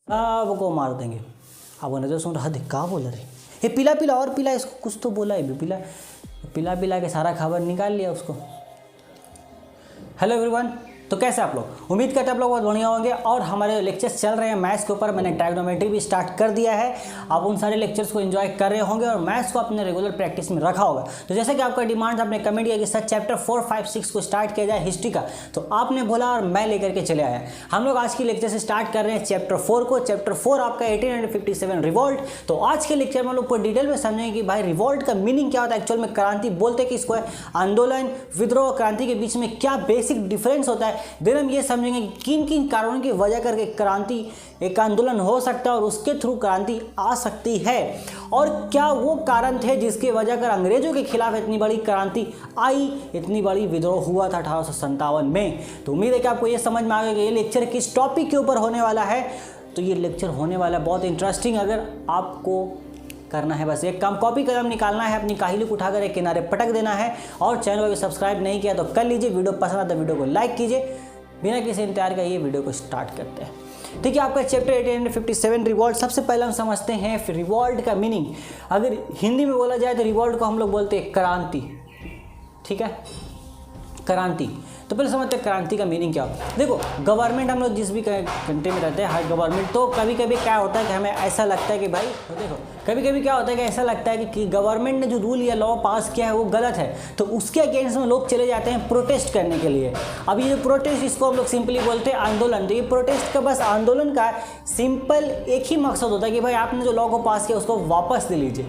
सबको मार देंगे। अब उन्हें तो सुन रहा क्या बोल रहे, ये पिला पिला और पिला, इसको कुछ तो बोला है भी, पिला पिला पिला के सारा खबर निकाल लिया उसको। हेलो एवरीवन, तो कैसे आप लोग, उम्मीद करते हैं आप लोग बहुत बढ़िया होंगे। और हमारे लेक्चर्स चल रहे हैं मैथ्स के ऊपर, मैंने ट्रायगोनोमेट्री भी स्टार्ट कर दिया है। आप उन सारे लेक्चर्स को एंजॉय कर रहे होंगे और मैथ्स को अपने रेगुलर प्रैक्टिस में रखा होगा। तो जैसे कि आपका डिमांड आपने कमेंट किया कि सर चैप्टर 4, 5, 6 को स्टार्ट किया जाए हिस्ट्री का, तो आपने बोला और मैं लेकर के चले आया। हम लोग आज की लेक्चर से स्टार्ट कर रहे हैं चैप्टर 4 को। चैप्टर 4 आपका 1857 रिवॉल्ट। तो आज के लेक्चर में हम लोग पूरी डिटेल में समझेंगे कि भाई रिवॉल्ट का मीनिंग क्या होता है, एक्चुअल में क्रांति बोलते किसको है, आंदोलन, विद्रोह, क्रांति के बीच में क्या बेसिक डिफरेंस होता है। देन हम ये समझेंगे कि किन किन कारणों की वजह करके क्रांति एक आंदोलन हो सकता है और उसके थ्रू क्रांति आ सकती है, और क्या वो कारण थे जिसके वजह कर अंग्रेजों के खिलाफ इतनी बड़ी क्रांति आई, इतनी बड़ी विद्रोह हुआ था 1857 में। तो उम्मीद है कि आपको ये समझ में आ गया कि ये लेक्चर किस टॉपिक के ऊपर होने वाला है। तो ये लेक्चर होने वाला बहुत इंटरेस्टिंग। अगर आपको करना है बस एक काम, कॉपी कलम निकालना है, अपनी काहिली उठाकर एक किनारे पटक देना है, और चैनल को सब्सक्राइब नहीं किया तो कर लीजिए। वीडियो पसंद आता तो वीडियो को लाइक कीजिए। बिना किसी इंतजार का ये वीडियो को स्टार्ट करते हैं। ठीक है, आपका चैप्टर 1857 रिवॉल्ट। सबसे पहले हम समझते हैं फिर रिवॉल्ट का मीनिंग। अगर हिंदी में बोला जाए तो रिवॉल्ट को हम लोग बोलते हैं क्रांति। ठीक है, क्रांति। तो पहले समझते हैं क्रांति का मीनिंग क्या होता है। देखो, गवर्नमेंट हम लोग जिस भी कंट्री में रहते हैं, हर गवर्नमेंट, तो कभी कभी क्या होता है कि हमें ऐसा लगता है कि भाई देखो, कभी कभी क्या होता है कि ऐसा लगता है कि गवर्नमेंट ने जो रूल या लॉ पास किया है वो गलत है, तो उसके अगेंस्ट में लोग चले जाते हैं प्रोटेस्ट करने के लिए। अब ये जो प्रोटेस्ट, इसको हम लोग सिंपली बोलते हैं आंदोलन। तो ये प्रोटेस्ट का बस आंदोलन का सिंपल एक ही मकसद होता है कि भाई आपने जो लॉ को पास किया उसको वापस ले लीजिए।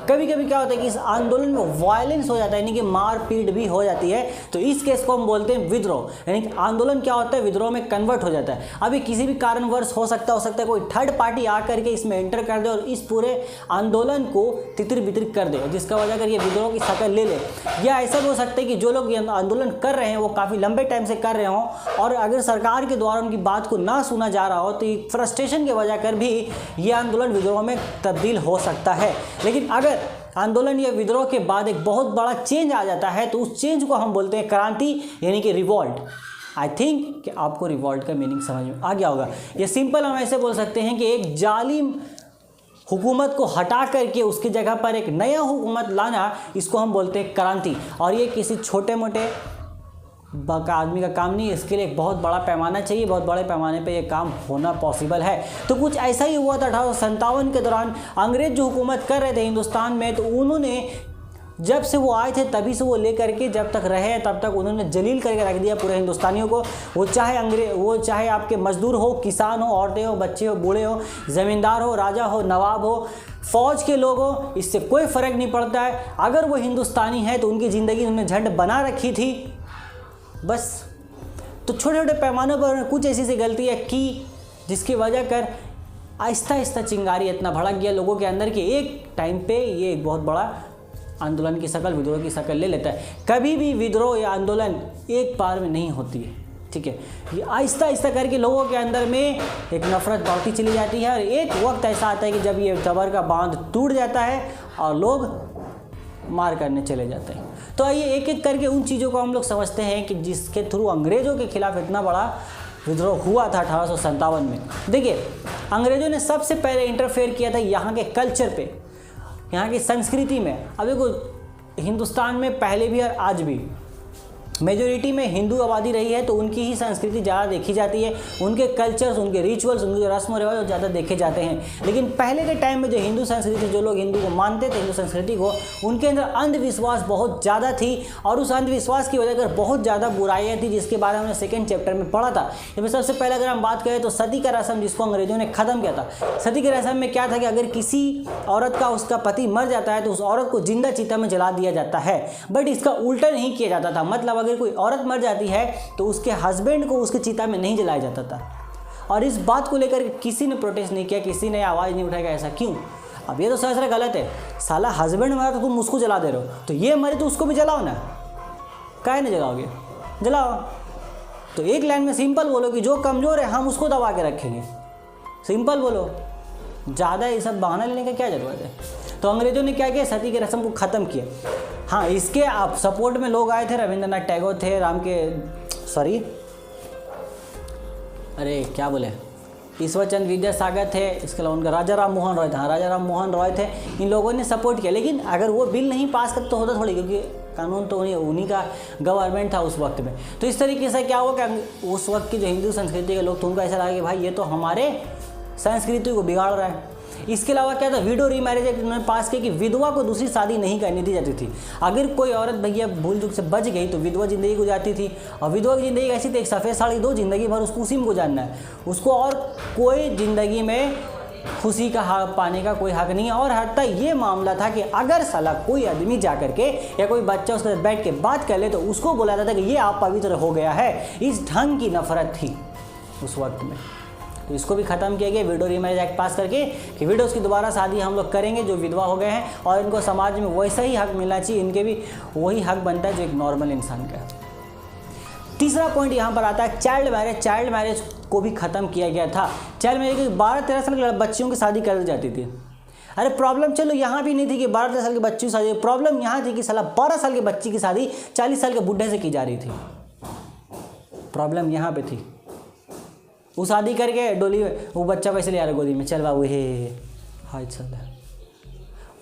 कभी कभी क्या होता है कि इस आंदोलन में वायलेंस हो जाता है, यानी कि मार पीट भी हो जाती है, तो इस केस को हम बोलते हैं विद्रोह। यानी कि आंदोलन क्या होता है, विद्रोह में कन्वर्ट हो जाता है। अभी किसी भी कारणवश हो सकता है कोई थर्ड पार्टी आकर के इसमें एंटर कर दे और इस पूरे आंदोलन को तितर बितर कर दे, जिसका वजह कर ये विद्रोह की शक्ल ले ले। या ऐसा भी हो सकता है कि जो लोग ये आंदोलन कर रहे हैं वो काफ़ी लंबे टाइम से कर रहे हों, और अगर सरकार के द्वारा उनकी बात को ना सुना जा रहा हो तो फ्रस्ट्रेशन की वजह कर भी ये आंदोलन विद्रोह में तब्दील हो सकता है। लेकिन अगर आंदोलन या विद्रोह के बाद एक बहुत बड़ा चेंज आ जाता है तो उस चेंज को हम बोलते हैं क्रांति, यानी कि रिवॉल्ट। आई थिंक कि आपको रिवॉल्ट का मीनिंग समझ में आ गया होगा। ये सिंपल हम ऐसे बोल सकते हैं कि एक जालिम हुकूमत को हटा करके उसकी जगह पर एक नया हुकूमत लाना, इसको हम बोलते हैं क्रांति। और ये किसी छोटे मोटे आदमी का काम नहीं है, इसके लिए एक बहुत बड़ा पैमाना चाहिए, बहुत बड़े पैमाने पे ये काम होना पॉसिबल है। तो कुछ ऐसा ही हुआ था 1857 के दौरान। अंग्रेज जो हुकूमत कर रहे थे हिंदुस्तान में, तो उन्होंने जब से वो आए थे तभी से वो लेकर के जब तक रहे तब तक उन्होंने जलील करके रख दिया पूरे हिंदुस्तानियों को। वो चाहे आपके मजदूर हो, किसान हो, औरतें हो, बच्चे हो, बूढ़े हो, ज़मींदार हो, राजा हो, नवाब हो, फौज के लोग हो, इससे कोई फ़र्क नहीं पड़ता है। अगर वो हिंदुस्तानी है तो उनकी ज़िंदगी उन्होंने झंड बना रखी थी बस। तो छोटे छोटे पैमानों पर कुछ ऐसी गलतियाँ की जिसकी वजह कर आहिस्ता आहिस्ता चिंगारी इतना भड़क गया लोगों के अंदर कि एक टाइम पे ये एक बहुत बड़ा आंदोलन की शक्ल, विद्रोह की शक्ल ले लेता है। कभी भी विद्रोह या आंदोलन एक बार में नहीं होती है। ठीक है, ये आहिस्ता आहिस्ता करके लोगों के अंदर में एक नफरत बढ़ती चली जाती है, और एक वक्त ऐसा आता है कि जब ये तबर का बांध टूट जाता है और लोग मार करने चले जाते हैं। तो आइए एक एक करके उन चीज़ों को हम लोग समझते हैं कि जिसके थ्रू अंग्रेज़ों के खिलाफ इतना बड़ा विद्रोह हुआ था 1857 में। देखिए, अंग्रेज़ों ने सबसे पहले इंटरफेयर किया था यहाँ के कल्चर पे, यहाँ की संस्कृति में। अब देखो, हिंदुस्तान में पहले भी और आज भी मेजोरिटी में हिंदू आबादी रही है, तो उनकी ही संस्कृति ज़्यादा देखी जाती है, उनके कल्चर्स, उनके रिचुअल्स, उनके रस्म व रिवाज ज़्यादा देखे जाते हैं। लेकिन पहले के टाइम में जो हिंदू संस्कृति, जो लोग हिंदू को मानते थे, हिंदू संस्कृति को, उनके अंदर अंधविश्वास बहुत ज़्यादा थी, और उस अंधविश्वास की वजह कर बहुत ज़्यादा बुराइयाँ थी, जिसके बारे में हमने सेकेंड चैप्टर में पढ़ा था। इसमें सबसे पहले अगर हम बात करें तो सती का रस्म, जिसको अंग्रेजों ने ख़त्म किया था। सती के रस्म में क्या था कि अगर किसी औरत का, उसका पति मर जाता है तो उस औरत को जिंदा चिता में जला दिया जाता है। बट इसका उल्टा नहीं किया जाता था, मतलब अगर कोई औरत मर जाती है तो उसके हस्बैंड को उसके चिता में नहीं जलाया जाता था। और इस बात को लेकर किसी ने प्रोटेस्ट नहीं किया, किसी ने आवाज़ नहीं उठाया, ऐसा क्यों? अब ये तो सच गलत है। साला हस्बैंड मरा तो तुम उसको जला दे रहे हो, तो ये मरे तो उसको भी जलाओ ना, काहे नहीं जलाओगे, जलाओ। तो एक लाइन में सिंपल बोलो कि जो कमज़ोर है हम उसको दबा के रखेंगे, सिंपल बोलो, ज़्यादा ये सब बहाना लेने का क्या ज़रूरत है। तो अंग्रेज़ों ने क्या किया, सती की रस्म को ख़त्म किया। हाँ, इसके आप सपोर्ट में लोग आए थे, रविंद्रनाथ टैगोर थे, ईश्वर चंद्र विद्यासागर थे, इसके अलावा उनका राजा राम मोहन रॉय था, हाँ राजा राम मोहन रॉय थे, इन लोगों ने सपोर्ट किया। लेकिन अगर वो बिल नहीं पास करते तो होता थोड़ी, क्योंकि कानून तो उन्हीं का गवर्नमेंट था उस वक्त में। तो इस तरीके से क्या हुआ कि उस वक्त की जो हिंदू संस्कृति के लोग थे उनको ऐसा लगा कि भाई ये तो हमारे संस्कृति को बिगाड़ रहा है। इसके अलावा क्या था, विडो रीमैरिज एक्ट उन्होंने पास किया कि विधवा को दूसरी शादी नहीं करनी दी जाती थी। अगर कोई औरत भैया भूल चूक से बच गई तो विधवा जिंदगी गुजारती थी, और विधवा की ज़िंदगी ऐसी थी, एक सफ़ेद साड़ी दो, ज़िंदगी भर उसको उसी में गुजारना है, उसको और कोई ज़िंदगी में खुशी का हक पाने का कोई हक नहीं है। और हद तक ये मामला था कि अगर साला कोई आदमी जा करके या कोई बच्चा उसके साथ बैठ के बात कर ले तो उसको बोला जाता कि ये आप पवित्र हो गया है। इस ढंग की नफरत थी उस वक्त में। तो इसको भी ख़त्म किया गया विडो रीमैरिज एक्ट पास करके कि विडोज़ की दोबारा शादी हम लोग करेंगे जो विधवा हो गए हैं, और इनको समाज में वैसा ही हक मिलना चाहिए, इनके भी वही हक बनता है जो एक नॉर्मल इंसान का है। तीसरा पॉइंट यहाँ पर आता है चाइल्ड मैरिज। चाइल्ड मैरिज को भी ख़त्म किया गया था। चाइल्ड मैरिज 12-13 साल के बच्चियों की शादी कर दी जाती थी। अरे प्रॉब्लम चलो यहाँ भी नहीं थी कि 12-13 साल के बच्ची की शादी, प्रॉब्लम यहाँ थी कि साला 12 साल के बच्ची की शादी 40 साल के बुढ़े से की जा रही थी। प्रॉब्लम यहाँ पे थी। वो शादी करके डोली वो बच्चा वैसे ले आ रहा गोदी में, चल बाबू हे हाय चल,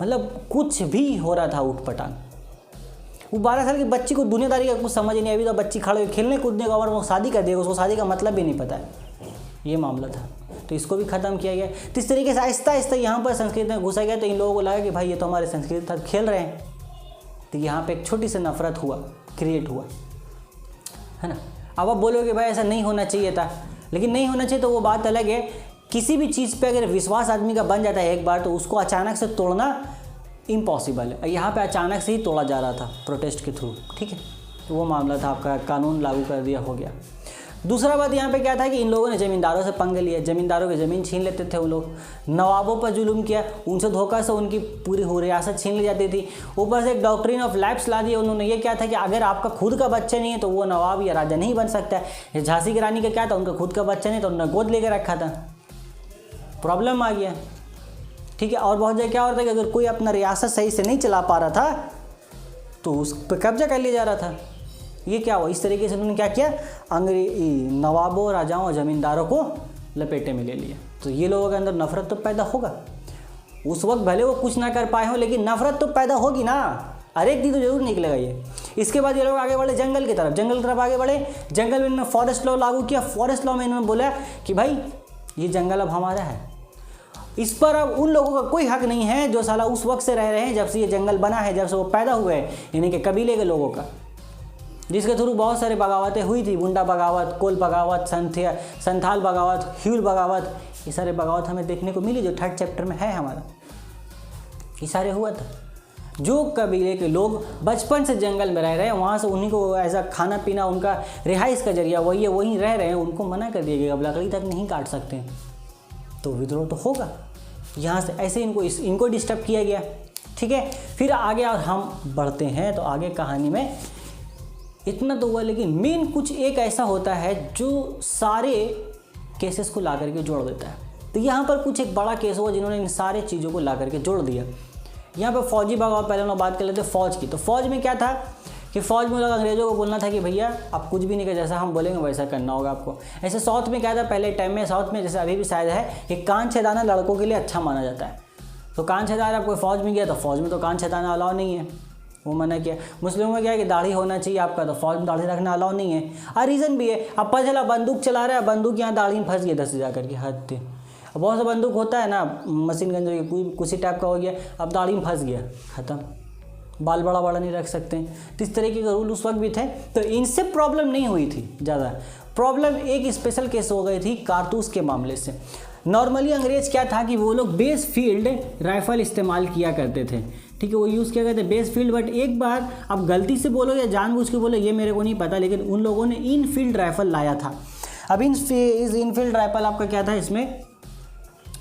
मतलब कुछ भी हो रहा था उठपटांग। वो 12 साल की बच्ची को दुनियादारी का कुछ समझ नहीं, अभी तो बच्ची खड़े खेलने कूदने का और वो शादी कर देगा, उसको शादी का मतलब भी नहीं पता है, ये मामला था। तो इसको भी ख़त्म किया गया। तो इस तरीके से आहिस्ता आहिस्ता यहाँ पर संस्कृति में घुसा गया। तो इन लोगों को लगा कि भाई ये तो हमारे संस्कृति के साथ खेल रहे हैं। तो यहाँ पे एक छोटी सी नफरत हुआ, क्रिएट हुआ, है ना। अब आप बोलोगे भाई ऐसा नहीं होना चाहिए था, लेकिन नहीं होना चाहिए तो वो बात अलग है। किसी भी चीज़ पे अगर विश्वास आदमी का बन जाता है एक बार, तो उसको अचानक से तोड़ना इम्पॉसिबल है। यहाँ पे अचानक से ही तोड़ा जा रहा था प्रोटेस्ट के थ्रू, ठीक है। तो वो मामला था, आपका कानून लागू कर दिया, हो गया। दूसरा बात यहाँ पे क्या था कि इन लोगों ने ज़मींदारों से पंगे लिए, ज़मींदारों की ज़मीन छीन लेते थे वो लोग, नवाबों पर जुल्म किया, उनसे धोखा से उनकी पूरी रियासत छीन ली जाती थी। ऊपर से एक डॉक्ट्रिन ऑफ लैप्स ला दिया उन्होंने। ये क्या था कि अगर आपका खुद का बच्चा नहीं है तो वो नवाब या राजा नहीं बन सकता है। झांसी की रानी का क्या था, उनका खुद का बच्चा नहीं तो उन्होंने गोद लेकर रखा था, प्रॉब्लम आ गया, ठीक है। और बहुत जगह क्या होता है कि अगर कोई अपना रियासत सही से नहीं चला पा रहा था तो उस पर कब्जा कर लिया जा रहा था। ये क्या हुआ, इस तरीके से उन्होंने क्या किया, अंग्रेजी नवाबों, राजाओं और ज़मींदारों को लपेटे में ले लिया। तो ये लोगों के अंदर नफरत तो पैदा होगा। उस वक्त भले वो कुछ ना कर पाए हों, लेकिन नफरत तो पैदा होगी ना, हर एक दिन तो जरूर निकलेगा ये। इसके बाद ये लोग आगे बढ़े जंगल की तरफ आगे बढ़े। जंगल में इन्होंने फॉरेस्ट लॉ लागू किया। फॉरेस्ट लॉ में इन्होंने बोला कि भाई ये जंगल अब हमारा है, इस पर अब उन लोगों का कोई हक नहीं है जो साला उस वक्त से रह रहे हैं जब से ये जंगल बना है, जब से वो पैदा हुए हैं, यानी कि कबीले के लोगों का, जिसके थ्रू बहुत सारे बगावतें हुई थी। बुंडा बगावत, कोल बगावत, संथाल बगावत, ह्यूल बगावत, ये सारे बगावत हमें देखने को मिली जो 3rd चैप्टर में है हमारा। ये सारे हुआ था। जो कबीले के लोग बचपन से जंगल में रह रहे हैं, वहाँ से उन्हीं को ऐसा खाना पीना, उनका रिहाइश का जरिया वही है, वहीं रह रहे हैं, उनको मना कर दिया गया, अब लकड़ी तक नहीं काट सकते, तो विद्रोह तो होगा। यहाँ से ऐसे इनको डिस्टर्ब किया गया, ठीक है। फिर आगे और हम बढ़ते हैं तो आगे कहानी में इतना तो हुआ, लेकिन मेन कुछ एक ऐसा होता है जो सारे केसेस को ला करके जोड़ देता है। तो यहाँ पर कुछ एक बड़ा केस हुआ जिन्होंने इन सारे चीज़ों को ला करके जोड़ दिया। यहाँ पर फौजी बगावत, पहले हम लोग बात कर लेते फौज की। तो फौज में क्या था कि फौज में लोग अंग्रेज़ों को बोलना था कि भैया आप कुछ भी नहीं कर, जैसा हम बोलेंगे वैसा करना होगा आपको। ऐसे साउथ में क्या था, पहले टाइम में साउथ में, जैसे अभी भी शायद है, कि कान छेदाना लड़कों के लिए अच्छा माना जाता है। तो कान छेदा रहा, कोई फौज में गया तो फौज में तो कान छेदाना अलाउ नहीं है, वो मना किया। मुस्लिमों में क्या है कि दाढ़ी होना चाहिए आपका, तो फौज में दाढ़ी रखना अलाउ नहीं है। और रीज़न भी है, अब पता चला बंदूक चला रहा है, बंदूक यहाँ दाढ़ी में फंस गया 10 जा करके, हद थे। अब बहुत सा बंदूक होता है ना, मशीन गन कुछ टाइप का हो गया, अब दाढ़ी में फंस गया, ख़त्म, बाल बड़ा बड़ा नहीं रख सकते। तो इस तरीके के रूल उस वक्त भी थे। तो इनसे प्रॉब्लम नहीं हुई थी ज़्यादा, प्रॉब्लम एक स्पेशल केस हो गई थी कारतूस के मामले से। नॉर्मली अंग्रेज़ क्या था कि वो लोग बेस फील्ड राइफ़ल इस्तेमाल किया करते थे, ठीक है, वो यूज़ किया करते बेस फील्ड। बट एक बार अब गलती से बोलो या जानबूझ के बोलो ये मेरे को नहीं पता, लेकिन उन लोगों ने इन फील्ड राइफ़ल लाया था। अब इस इन फील्ड राइफ़ल आपका क्या था, इसमें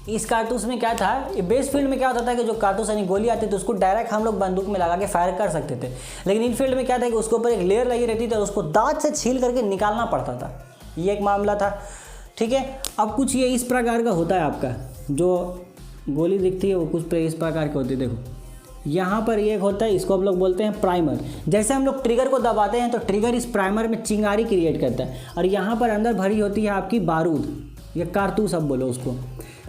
इस कारतूस में क्या था, बेस फील्ड में क्या होता था कि जो कारतूस यानी गोली आती थी उसको डायरेक्ट हम लोग बंदूक में लगा के फायर कर सकते थे। लेकिन इन फील्ड में क्या था कि उसके ऊपर एक लेयर लगी रहती थी और उसको दांत से छील करके निकालना पड़ता था, ये एक मामला था, ठीक है। अब कुछ ये इस प्रकार का होता है, आपका जो गोली दिखती है वो कुछ इस प्रकार की होती है। देखो यहाँ पर ये होता है, इसको हम लोग बोलते हैं प्राइमर। जैसे हम लोग ट्रिगर को दबाते हैं तो ट्रिगर इस प्राइमर में चिंगारी क्रिएट करता है, और यहाँ पर अंदर भरी होती है आपकी बारूद, या कारतूस अब बोलो उसको,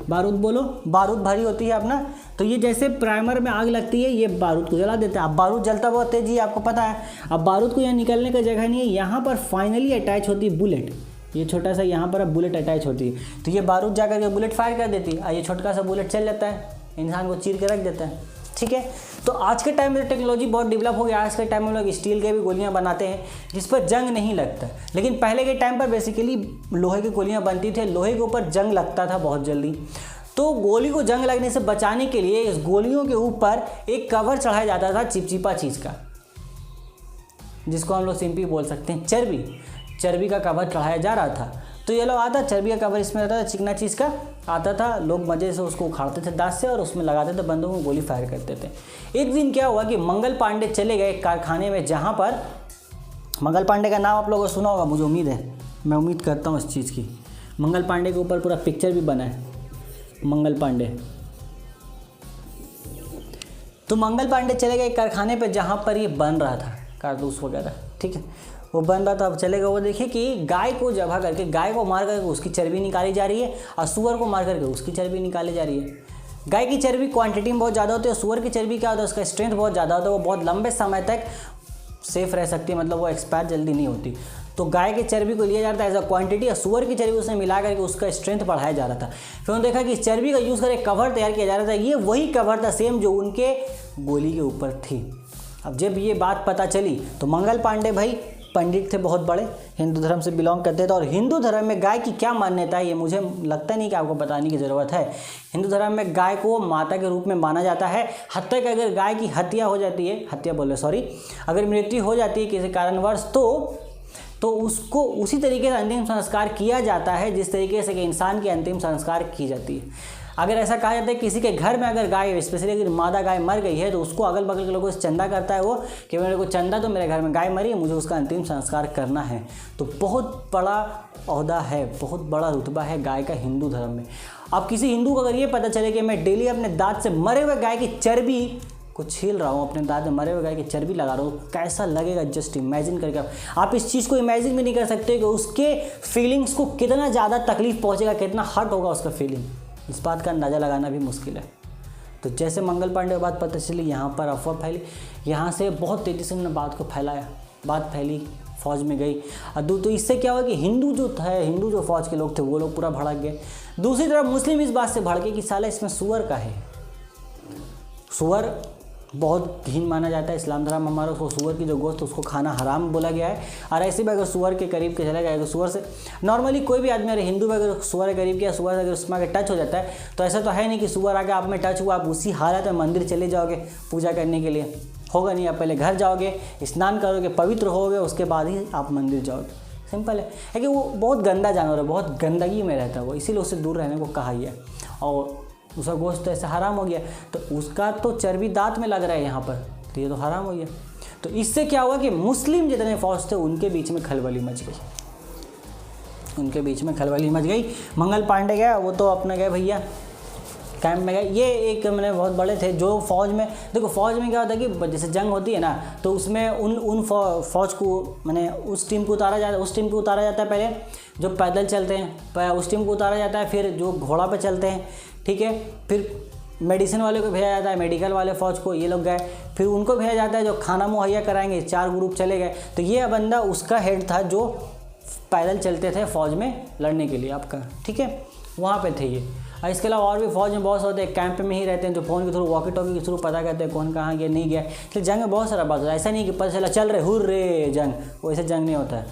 बारूद बोलो, बारूद भरी होती है अपना। तो ये जैसे प्राइमर में आग लगती है, ये बारूद को जला देता है। अब बारूद जलता बहुत तेजी है, आपको पता है। अब बारूद को यहाँ निकलने का जगह नहीं है, यहाँ पर फाइनली अटैच होती है बुलेट। ये छोटा सा यहाँ पर अब बुलेट अटैच होती है, तो ये बारूद जाकर के बुलेट फायर कर देती है और ये छोटा सा बुलेट चल जाता है, इंसान को चीर के रख देता है। ठीक है, तो आज के टाइम में टेक्नोलॉजी बहुत डेवलप हो गया। आज के टाइम में लोग स्टील के भी गोलियां बनाते हैं जिस पर जंग नहीं लगता, लेकिन पहले के टाइम पर बेसिकली लोहे की गोलियां बनती थी, लोहे के ऊपर जंग लगता था बहुत जल्दी। तो गोली को जंग लगने से बचाने के लिए इस गोलियों के ऊपर एक कवर चढ़ाया जाता था चिपचिपा चीज़ का, जिसको हम लोग सिंपली बोल सकते हैं चर्बी। चर्बी का कवर चढ़ाया जा रहा था, तो ये लोग आता चर्बी का कवर इसमें रहता था, चिकना चीज़ का आता था। लोग मज़े से उसको उखाड़ते थे दांत से और उसमें लगाते थे, बंदूक में गोली फायर करते थे। एक दिन क्या हुआ कि मंगल पांडे चले गए कारखाने में, जहाँ पर मंगल पांडे का नाम आप लोगों को सुना होगा, मुझे उम्मीद है, मैं उम्मीद करता हूँ इस चीज़ की। मंगल पांडे के ऊपर पूरा पिक्चर भी बना है, मंगल पांडे। तो मंगल पांडे चले गए कारखाने पे जहाँ पर ये बन रहा था कारतूस वगैरह, ठीक है, वो बन रहा था। अब चले गए, वो देखिए कि गाय को जबा करके, गाय को मार करके उसकी चर्बी निकाली जा रही है और सुअर को मार करके उसकी चर्बी निकाली जा रही है। गाय की चर्बी क्वांटिटी में बहुत ज़्यादा होती है, और सुअर की चर्बी क्या होता है, उसका स्ट्रेंथ बहुत ज़्यादा होता है, वो बहुत लंबे समय तक सेफ रह सकती है, मतलब वो एक्सपायर जल्दी नहीं होती। तो गाय की चर्बी को लिया जाता है एज अ क्वांटिटी, और सुअर की चर्बी उसने मिला करके उसका स्ट्रेंथ बढ़ाया जा रहा था। फिर उन्होंने देखा कि इस चर्बी का यूज़ करके कवर तैयार किया जा रहा था। ये वही कवर था सेम जो उनके गोली के ऊपर थी। अब जब ये बात पता चली तो मंगल पांडे भाई पंडित थे, बहुत बड़े, हिंदू धर्म से बिलोंग करते थे। और हिंदू धर्म में गाय की क्या मान्यता है ये मुझे लगता नहीं कि आपको बताने की ज़रूरत है। हिंदू धर्म में गाय को माता के रूप में माना जाता है। हत्या कि अगर गाय की हत्या हो जाती है, हत्या बोले सॉरी, अगर मृत्यु हो जाती है किसी कारणवश, तो उसको उसी तरीके से अंतिम संस्कार किया जाता है जिस तरीके से कि इंसान की अंतिम संस्कार की जाती है। अगर ऐसा कहा जाता है किसी के घर में अगर गाय, स्पेशली अगर मादा गाय मर गई है, तो उसको अगल बगल के लोगों से चंदा करता है वो, कि मेरे को चंदा, तो मेरे घर में गाय मरी है, मुझे उसका अंतिम संस्कार करना है। तो बहुत बड़ा ओहदा है, बहुत बड़ा रुतबा है गाय का हिंदू धर्म में। अब किसी हिंदू को अगर ये पता चले कि मैं डेली अपने दांत से मरे हुए गाय की चर्बी को छील रहा हूँ, अपने दांत में मरे हुए गाय की चर्बी लगा रहा हूँ, कैसा लगेगा जस्ट इमेजिन करके। आप इस चीज़ को इमेजिन भी नहीं कर सकते कि उसके फीलिंग्स को कितना ज़्यादा तकलीफ पहुँचेगा, कितना हर्ट होगा उसका फीलिंग। इस बात का अंदाज़ा लगाना भी मुश्किल है। तो जैसे मंगल पांडे को बात पता चली, यहाँ पर अफवाह फैली, यहाँ से बहुत तेज़ी से उन्होंने बात को फैलाया, बात फैली, फौज में गई। तो इससे क्या हुआ कि हिंदू जो फौज के लोग थे वो लोग पूरा भड़क गए। दूसरी तरफ मुस्लिम इस बात से भड़के कि साला इसमें सुअर का है। सुअर बहुत घिन माना जाता है इस्लाम धर्म में हमारा, उसको सुअर की जो गोश्त उसको खाना हराम बोला गया है। और ऐसे भी अगर सुअर के करीब के चला गया तो सुअर से नॉर्मली कोई भी आदमी, अगर हिंदू में अगर सुअर के करीब किया, सुअर अगर उसमें आगे टच हो जाता है, तो ऐसा तो है नहीं कि सुअर आगे आप में टच हुआ आप उसी हालत में मंदिर चले जाओगे पूजा करने के लिए, होगा नहीं। आप पहले घर जाओगे, स्नान करोगे, पवित्र होगे, उसके बाद ही आप मंदिर जाओगे। सिंपल है कि वो बहुत गंदा जानवर है, बहुत गंदगी में रहता है वो, इसीलिए उससे दूर रहने को कहा ही है। और उसका गोश्त तो ऐसा हराम हो गया, तो उसका तो चर्बी दांत में लग रहा है यहाँ पर, तो ये तो हराम हो गया। तो इससे क्या हुआ कि मुस्लिम जितने फौज थे उनके बीच में खलबली मच गई, उनके बीच में खलबली मच गई। मंगल पांडे गया, वो तो अपने गए भैया कैंप में गए। ये एक मैंने बहुत बड़े थे जो फौज में, देखो फौज में क्या होता है कि जैसे जंग होती है ना, तो उसमें उन फौज को मैंने उस टीम को उतारा जाता है पहले जो पैदल चलते हैं, उस टीम को उतारा जाता है, फिर जो घोड़ा पे चलते हैं, ठीक है, फिर मेडिसिन वाले को भेजा जाता है, मेडिकल वाले फ़ौज को, ये लोग गए, फिर उनको भेजा जाता है जो खाना मुहैया कराएंगे, 4 ग्रुप चले गए। तो ये बंदा उसका हेड था जो पैदल चलते थे फ़ौज में लड़ने के लिए आपका, ठीक है, वहाँ पे थे ये। और इसके अलावा और भी फ़ौज में बहुत से होते हैं, कैंप में ही रहते हैं, जो फ़ोन के थ्रू, वॉकी टॉकी के थ्रू पता करते हैं कौन कहाँ गया नहीं गया। तो जंग में बहुत सारा बात होता है, ऐसा नहीं कि पता चला चल रहे हुर रे जंग, वैसे जंग नहीं होता है,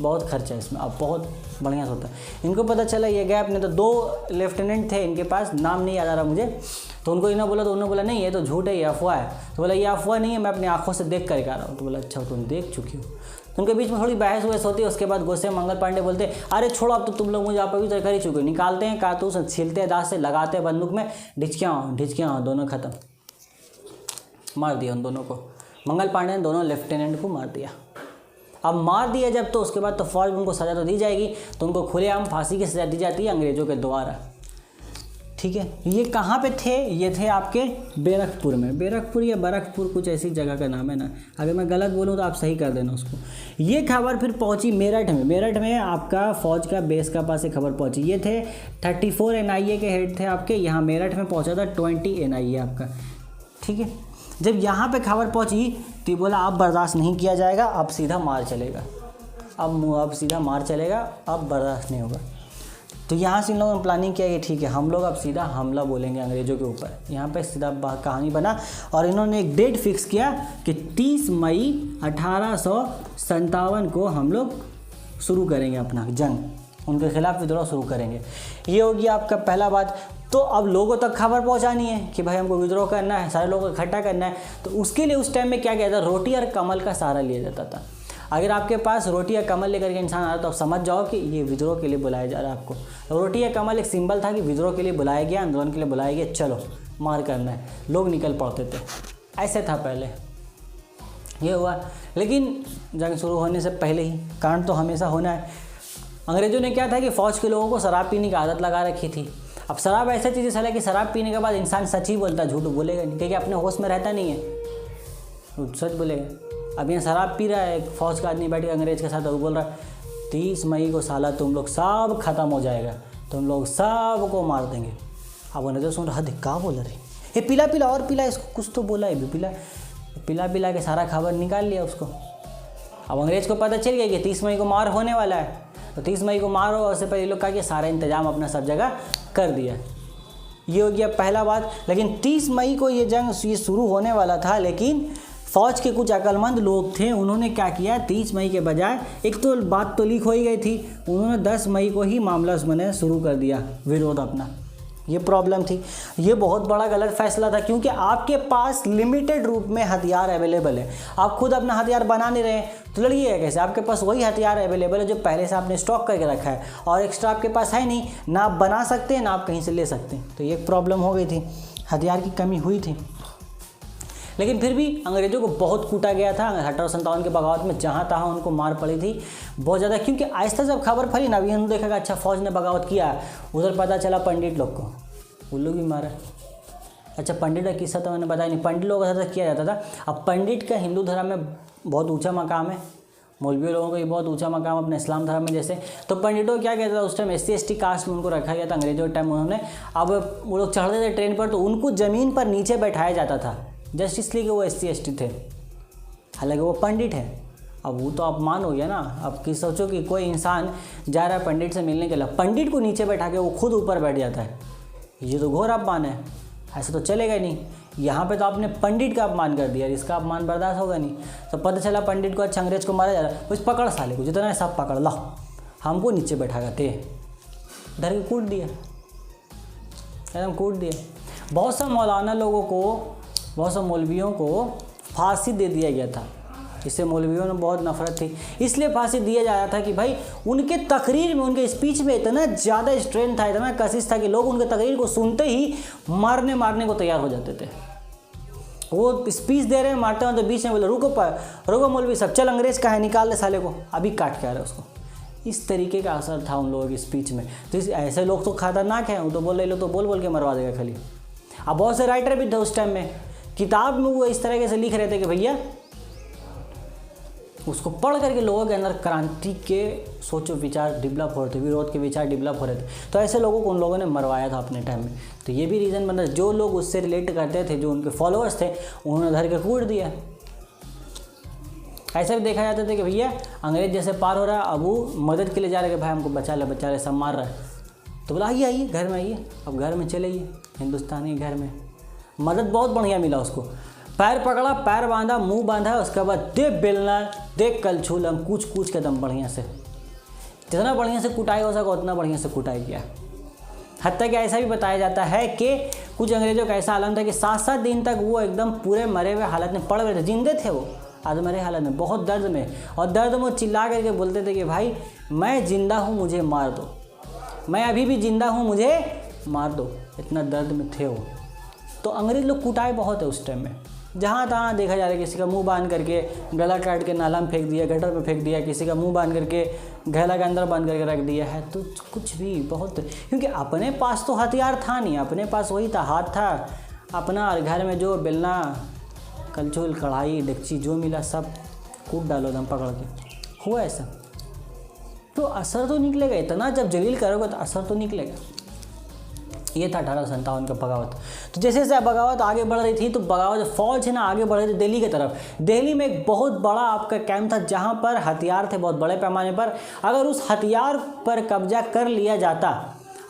बहुत खर्चा है इसमें, अब बहुत बढ़िया से होता है। इनको पता चला ये गैप नहीं, तो 2 लेफ्टिनेंट थे इनके पास, नाम नहीं याद आ रहा मुझे, तो उनको इन्होंने बोला, तो उन्होंने बोला नहीं ये तो झूठ है, ये अफवाह है। तो बोला ये अफवाह नहीं है, मैं अपनी आंखों से देख करके आ रहा हूँ। तो बोला अच्छा तुम देख चुकी हो। तो उनके बीच में थोड़ी बहस वहस होती है। उसके बाद गुस्से मंगल पांडे बोलते अरे छोड़ो, अब तो तुम लोग मुझे आप पवित्र कर ही चुके हो। निकालते हैं कारतूस, छीलते हैं दांत से, लगाते हैं बंदूक में, ढिचकियाँ दोनों खत्म, मार दिया उन दोनों को। मंगल पांडे ने दोनों लेफ्टिनेंट को मार दिया। अब मार दिया जब, तो उसके बाद तो फौज में उनको सज़ा तो दी जाएगी, तो उनको खुलेआम फांसी की सज़ा दी जाती है अंग्रेज़ों के द्वारा। ठीक है। ये कहाँ पे थे? ये थे आपके बैरकपुर में। बैरकपुर या बरकपुर कुछ ऐसी जगह का नाम है ना, अगर मैं गलत बोलूँ तो आप सही कर देना उसको। ये खबर फिर पहुँची मेरठ में। मेरठ में आपका फ़ौज का बेस का पास एक खबर पहुँची। ये थे 34 NIA के हेड थे आपके, यहाँ मेरठ में पहुँचा था 20 NIA आपका, ठीक है। जब यहाँ पे खबर पहुँची तो ये बोला अब बर्दाश्त नहीं किया जाएगा, अब सीधा मार चलेगा, अब सीधा मार चलेगा, अब बर्दाश्त नहीं होगा। तो यहाँ से इन लोगों ने प्लानिंग किया कि ठीक है हम लोग अब सीधा हमला बोलेंगे अंग्रेज़ों के ऊपर। यहाँ पे सीधा कहानी बना और इन्होंने एक डेट फिक्स किया कि 30 मई 1857 को हम लोग शुरू करेंगे अपना जंग, उनके खिलाफ विद्रोह शुरू करेंगे। ये होगी आपका पहला बात। तो अब लोगों तक खबर पहुंचानी है कि भाई हमको विद्रोह करना है, सारे लोगों को इकट्ठा करना है। तो उसके लिए उस टाइम में क्या किया था, रोटी और कमल का सहारा लिया जाता था। अगर आपके पास रोटी या कमल लेकर के इंसान आ रहा तो आप समझ जाओ कि ये विद्रोह के लिए बुलाया जा रहा है आपको। तो रोटी या कमल एक सिंबल था कि विद्रोह के लिए बुलाया गया, आंदोलन के लिए बुलाया गया, चलो मार करना है। लोग निकल पड़ते थे, ऐसे था पहले। ये हुआ, लेकिन जंग शुरू होने से पहले ही कांड तो हमेशा होना है। अंग्रेज़ों ने क्या था कि फ़ौज के लोगों को शराब पीने की आदत लगा रखी थी। अब शराब ऐसा चीज़ है कि शराब पीने के बाद इंसान सच ही बोलता है, झूठ बोलेगा नहीं, क्योंकि अपने होश में रहता नहीं है, सच बोलेगा। अब यहाँ शराब पी रहा है, एक फ़ौज का आदमी बैठ के अंग्रेज़ के साथ वो बोल रहा है 30 मई को साला तुम लोग सब खत्म हो जाएगा, तुम लोग सब को मार देंगे। अब अंग्रेज़ों सुन रहा क्या बोल रही, ये पीला पीला और पीला, इसको कुछ तो बोला है भी, पिला पिला के सारा खबर निकाल लिया उसको। अब अंग्रेज़ को पता चल गया कि 30 मई को मार होने वाला है, तो 30 मई को मार हो उससे पहले लोग कहा कि सारा इंतजाम अपना सब जगह कर दिया। ये हो गया पहला बात। लेकिन 30 मई को ये जंग शुरू होने वाला था, लेकिन फ़ौज के कुछ अक्लमंद लोग थे, उन्होंने क्या किया, 30 मई के बजाय, एक तो बात तो लीक हो ही गई थी, उन्होंने 10 मई को ही मामला मैंने शुरू कर दिया विरोध अपना। ये प्रॉब्लम थी, ये बहुत बड़ा गलत फैसला था, क्योंकि आपके पास लिमिटेड रूप में हथियार अवेलेबल है, आप खुद अपना हथियार बना नहीं रहे तो लड़िएगा कैसे? आपके पास वही हथियार अवेलेबल है जो पहले से आपने स्टॉक करके रखा है, और एक्स्ट्रा आपके पास है नहीं, ना आप बना सकते हैं ना आप कहीं से ले सकते हैं। तो ये एक प्रॉब्लम हो गई थी, हथियार की कमी हुई थी। लेकिन फिर भी अंग्रेज़ों को बहुत कूटा गया था 1857 के बगावत में, जहाँ तहाँ उनको मार पड़ी थी बहुत ज़्यादा। क्योंकि आहिस्ता जब खबर फैली ना, अभी हम देखेगा अच्छा फ़ौज ने बगावत किया, उधर पता चला पंडित लोग को, उन लोग भी मारा। अच्छा पंडित का किस्सा तो मैंने बताया नहीं, पंडित लोगों के साथ किया जाता था। अब पंडित का हिंदू धर्म में बहुत ऊँचा मकाम है, मौलवी लोगों का भी बहुत ऊंचा मकाम अपने इस्लाम धर्म में जैसे। तो पंडितों क्या कहता था उस टाइम, SC/ST कास्ट में उनको रखा गया था अंग्रेजों के टाइम उन्होंने। अब वो लोग चढ़ते थे ट्रेन पर तो उनको ज़मीन पर नीचे बैठाया जाता था, जस्ट इसलिए कि वो SC/ST थे, हालांकि वो पंडित है। अब वो तो अपमान हो गया ना। अब कि सोचो कि कोई इंसान जा रहा है पंडित से मिलने के लिए, पंडित को नीचे बैठा के वो खुद ऊपर बैठ जाता है, ये तो घोर अपमान है, ऐसा तो चलेगा नहीं। यहाँ पे तो आपने पंडित का अपमान कर दिया, इसका अपमान बर्दाश्त होगा नहीं। तो पता चला पंडित को अच्छा अंग्रेज को मारा जा रहा है, उस पकड़ साले को, जितना है सब पकड़ ला, हमको नीचे बैठा करते, धर के कूट दिया, एकदम कूट दिया। बहुत सा मौलाना लोगों को, बहुत से मौलवियों को फांसी दे दिया गया था, इससे मौलवियों में बहुत नफरत थी, इसलिए फांसी दिया जा रहा था कि भाई उनके तकरीर में, उनके स्पीच में इतना ज़्यादा स्ट्रेंथ था, इतना कशिश था कि लोग उनके तकरीर को सुनते ही मारने को तैयार हो जाते थे। वो स्पीच दे रहे हैं, मारते हैं तो बीच में बोले रुको मौलवी सब, चल अंग्रेज़ का है, निकाल ले साले को, अभी काट के आ रहे उसको। इस तरीके का असर था उन लोगों की स्पीच में। तो ऐसे लोग तो खतरनाक हैं, वो तो बोल रहे लोग तो बोल के मरवा देगा खाली। अब बहुत से राइटर भी थे उस टाइम में, किताब में वो इस तरह से लिख रहे थे कि भैया उसको पढ़ करके लोगों के अंदर क्रांति के सोचो विचार डेवलप हो रहे थे, विरोध के विचार डेवलप हो रहे थे। तो ऐसे लोगों को उन लोगों ने मरवाया था अपने टाइम में। तो ये भी रीज़न बन रहा है, जो लोग उससे रिलेट करते थे, जो उनके फॉलोअर्स थे, उन्होंने धर के कूट दिया। ऐसा भी देखा जाता था कि भैया अंग्रेज जैसे पार हो रहा है, अब वो मदद के लिए जा रहे कि भाई हमको बचा ले, सब मार रहा है, तो बोला आइए घर में आइए, अब घर में चले आइए, हिंदुस्तानी घर में मदद बहुत बढ़िया मिला उसको। पैर पकड़ा, पैर बांधा, मुंह बांधा, उसके बाद दे बेलना, दे कलछुल, कूच के दम बढ़िया से, जितना बढ़िया से कुटाई हो सका उतना बढ़िया से कुटाई किया। हत्या कि ऐसा भी बताया जाता है कि कुछ अंग्रेजों का ऐसा आलम था कि 7-7 दिन तक वो एकदम पूरे मरे हुए हालत में पड़ रहे थे, जिंदे थे वो, आज मरे हालत में, बहुत दर्द में, और दर्द में चिल्ला करके बोलते थे कि भाई मैं जिंदा हूँ, मुझे मार दो, मैं अभी भी जिंदा हूँ, मुझे मार दो, इतना दर्द में थे वो। तो अंग्रेज लोग कुटाए बहुत है उस टाइम में, जहाँ तहाँ देखा जा रहा है, किसी का मुंह बांध करके गला काट के नाला में फेंक दिया, गटर में फेंक दिया, किसी का मुंह बांध करके गैला के अंदर बांध करके रख दिया है। तो कुछ भी बहुत, क्योंकि अपने पास तो हथियार था नहीं, अपने पास वही था, हाथ था अपना, और घर में जो बेलना कलछुल कढ़ाई डेगची जो मिला सब कूट डालो दम पकड़ के। हुआ ऐसा तो असर तो निकलेगा, इतना जब जलील करोगे तो असर तो निकलेगा। ये था 1857 का बगावत। तो जैसे जैसे बगावत आगे बढ़ रही थी तो बगावत फौज है ना आगे बढ़ रही थी दिल्ली की तरफ। दिल्ली में एक बहुत बड़ा आपका कैंप था जहाँ पर हथियार थे बहुत बड़े पैमाने पर। अगर उस हथियार पर कब्जा कर लिया जाता,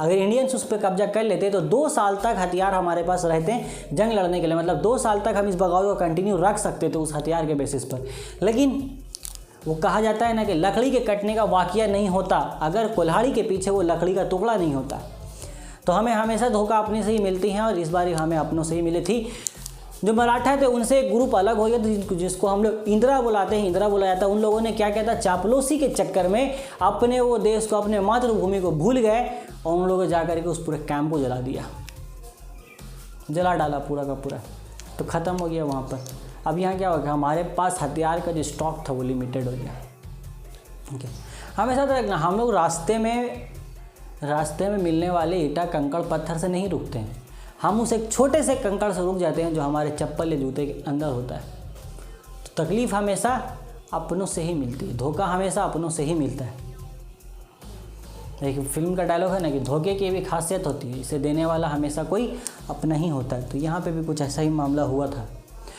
अगर इंडियंस उस पर कब्जा कर लेते तो 2 साल तक हथियार हमारे पास रहते जंग लड़ने के लिए, मतलब 2 साल तक हम इस बगावत को कंटिन्यू रख सकते थे उस हथियार के बेसिस पर। लेकिन वो कहा जाता है ना कि लकड़ी के कटने का वाकया नहीं होता अगर कुल्हाड़ी के पीछे वो लकड़ी का टुकड़ा नहीं होता। तो हमें हमेशा धोखा अपने से ही मिलती है, और इस बार हमें अपनों से ही मिली थी। जो मराठा थे उनसे एक ग्रुप अलग हो गया था जिसको हम लोग इंदिरा बुलाते हैं, इंदिरा बुलाया जाता है। उन लोगों ने क्या किया था, चापलूसी के चक्कर में अपने वो देश को, अपने मातृभूमि को भूल गए, और उन लोगों जा करके उस पूरे कैंप को जला दिया, जला डाला पूरा का पूरा। तो ख़त्म हो गया वहाँ पर। अब यहाँ क्या हो गया, हमारे पास हथियार का जो स्टॉक था वो लिमिटेड हो गया। ठीक है, हमेशा तो रखना, हम लोग रास्ते में मिलने वाले ईंटा कंकड़ पत्थर से नहीं रुकते हैं, हम उस एक छोटे से कंकड़ से रुक जाते हैं जो हमारे चप्पल या जूते के अंदर होता है। तो तकलीफ़ हमेशा अपनों से ही मिलती है, धोखा हमेशा अपनों से ही मिलता है। एक फिल्म का डायलॉग है ना कि धोखे की भी खासियत होती है, इसे देने वाला हमेशा कोई अपना ही होता है। तो यहाँ पे भी कुछ ऐसा ही मामला हुआ था।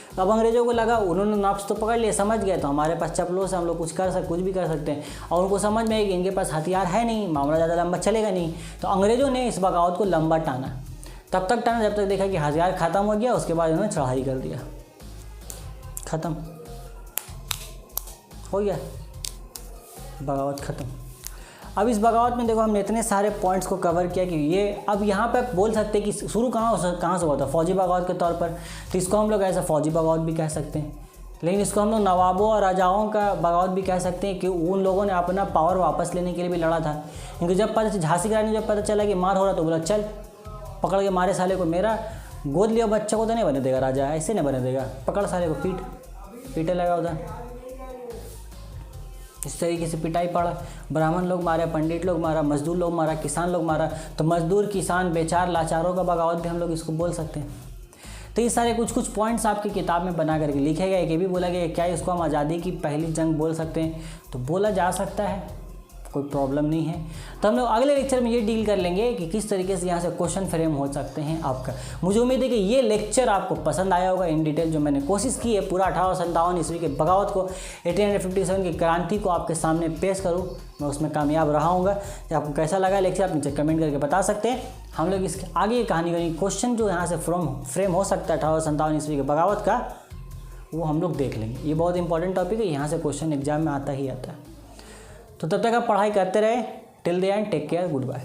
तो अब अंग्रेज़ों को लगा, उन्होंने नब्ज़ तो पकड़ लिया, समझ गए तो हमारे पास चप्पलों से हम लोग कुछ भी कर सकते हैं, और उनको समझ में आया कि इनके पास हथियार है नहीं, मामला ज़्यादा लंबा चलेगा नहीं। तो अंग्रेज़ों ने इस बगावत को लंबा टाना, तब तक टाना जब तक देखा कि हथियार ख़त्म हो गया। उसके बाद उन्होंने चढ़ाई कर दिया, ख़त्म हो गया, बगावत ख़त्म। अब इस बगावत में देखो हमने इतने सारे पॉइंट्स को कवर किया कि ये अब यहाँ पे बोल सकते हैं कि शुरू कहाँ से हुआ था, फौजी बगावत के तौर पर। तो इसको हम लोग ऐसा फौजी बगावत भी कह सकते हैं, लेकिन इसको हम लोग नवाबों और राजाओं का बगावत भी कह सकते हैं कि उन लोगों ने अपना पावर वापस लेने के लिए भी लड़ा था। क्योंकि जब झांसी की रानी जब पता चला कि मार हो रहा तो बोला चल पकड़ के मारे साले को, मेरा गोद लिया बच्चा को तो नहीं बने देगा राजा, ऐसे नहीं बने देगा, पकड़ साले को पीटे लगा उधर। इस तरीके से पिटाई पड़ा, ब्राह्मण लोग मारे, पंडित लोग मारा, मजदूर लोग मारा, किसान लोग मारा। तो मजदूर किसान बेचार लाचारों का बगावत भी हम लोग इसको बोल सकते हैं। तो ये सारे कुछ पॉइंट्स आपकी किताब में बना करके लिखे गए। ये भी बोला गया क्या इसको हम आज़ादी की पहली जंग बोल सकते हैं, तो बोला जा सकता है, कोई प्रॉब्लम नहीं है। तो हम लोग अगले लेक्चर में ये डील कर लेंगे कि किस तरीके से यहाँ से क्वेश्चन फ्रेम हो सकते हैं आपका। मुझे उम्मीद है कि ये लेक्चर आपको पसंद आया होगा इन डिटेल, जो मैंने कोशिश की है पूरा 1857 ईस्वी के बगावत को, 1857 की क्रांति को आपके सामने पेश करूँ। मैं उसमें कामयाब रहा हूँगा। आपको कैसा लगा लेक्चर आप नीचे कमेंट करके बता सकते हैं। हम लोग इसके आगे कहानी का क्वेश्चन जो यहाँ से फ्रेम हो सकता है 1857 ईस्वी के बगावत का, वो हम लोग देख लेंगे। ये बहुत इंपॉर्टेंट टॉपिक है, यहाँ से क्वेश्चन एग्जाम में आता ही आता है। तो तब तक आप पढ़ाई करते रहे। Till the end take care, good bye.